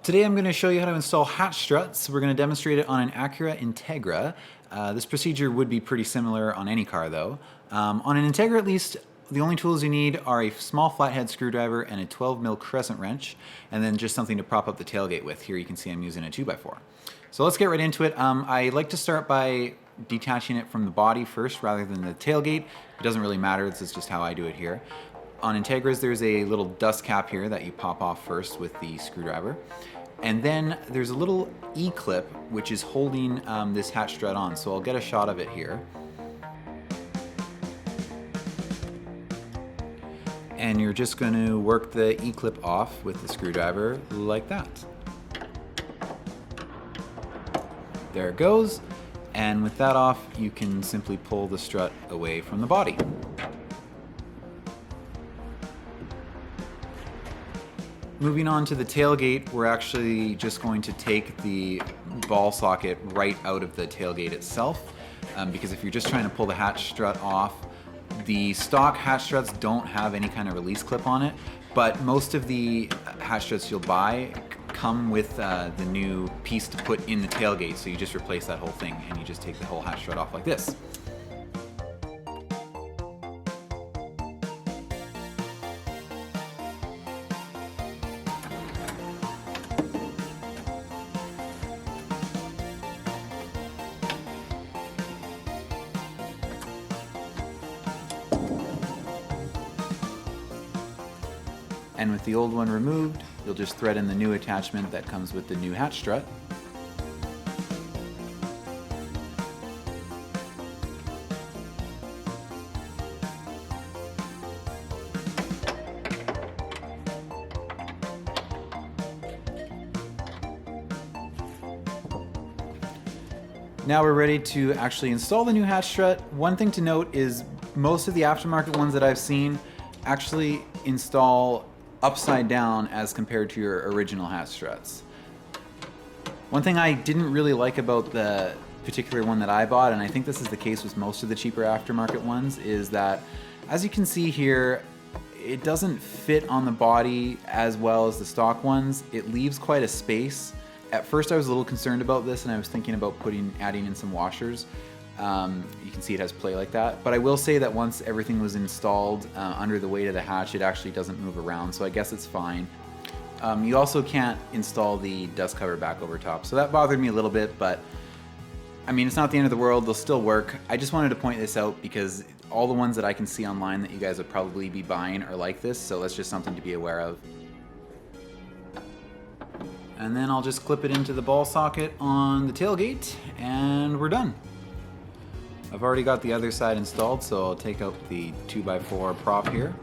Today I'm going to show you how to install hatch struts. We're going to demonstrate it on an Acura Integra. This procedure would be pretty similar on any car though. On an Integra at least, the only tools you need are a small flathead screwdriver and a 12mm crescent wrench, and then just something to prop up the tailgate with. Here you can see I'm using a 2x4. So let's get right into it. I like to start by detaching it from the body first rather than the tailgate. It doesn't really matter, this is just how I do it here. On Integras there's a little dust cap here that you pop off first with the screwdriver. And then there's a little E-clip which is holding this hatch strut on, so I'll get a shot of it here. And you're just going to work the E-clip off with the screwdriver like that. There it goes, and with that off you can simply pull the strut away from the body. Moving on to the tailgate, we're actually just going to take the ball socket right out of the tailgate itself, because if you're just trying to pull the hatch strut off, the stock hatch struts don't have any kind of release clip on it, but most of the hatch struts you'll buy come with the new piece to put in the tailgate, so you just replace that whole thing and you just take the whole hatch strut off like this. And with the old one removed, you'll just thread in the new attachment that comes with the new hatch strut. Now we're ready to actually install the new hatch strut. One thing to note is most of the aftermarket ones that I've seen actually install upside down as compared to your original hatch struts. One thing I didn't really like about the particular one that I bought, and I think this is the case with most of the cheaper aftermarket ones, is that as you can see here, it doesn't fit on the body as well as the stock ones. It leaves quite a space. At first I was a little concerned about this and I was thinking about adding in some washers. You can see it has play like that, but I will say that once everything was installed under the weight of the hatch, it actually doesn't move around, so I guess it's fine. You also can't install the dust cover back over top, so that bothered me a little bit, but I mean, it's not the end of the world, they'll still work. I just wanted to point this out because all the ones that I can see online that you guys would probably be buying are like this, so that's just something to be aware of. And then I'll just clip it into the ball socket on the tailgate, and we're done. I've already got the other side installed, so I'll take out the 2x4 prop here.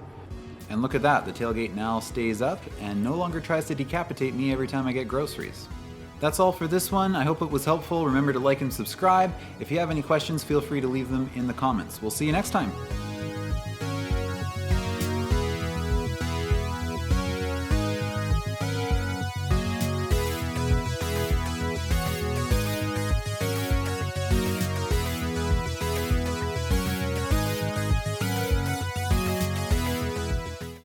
And look at that, the tailgate now stays up and no longer tries to decapitate me every time I get groceries. That's all for this one. I hope it was helpful. Remember to like and subscribe. If you have any questions, feel free to leave them in the comments. We'll see you next time.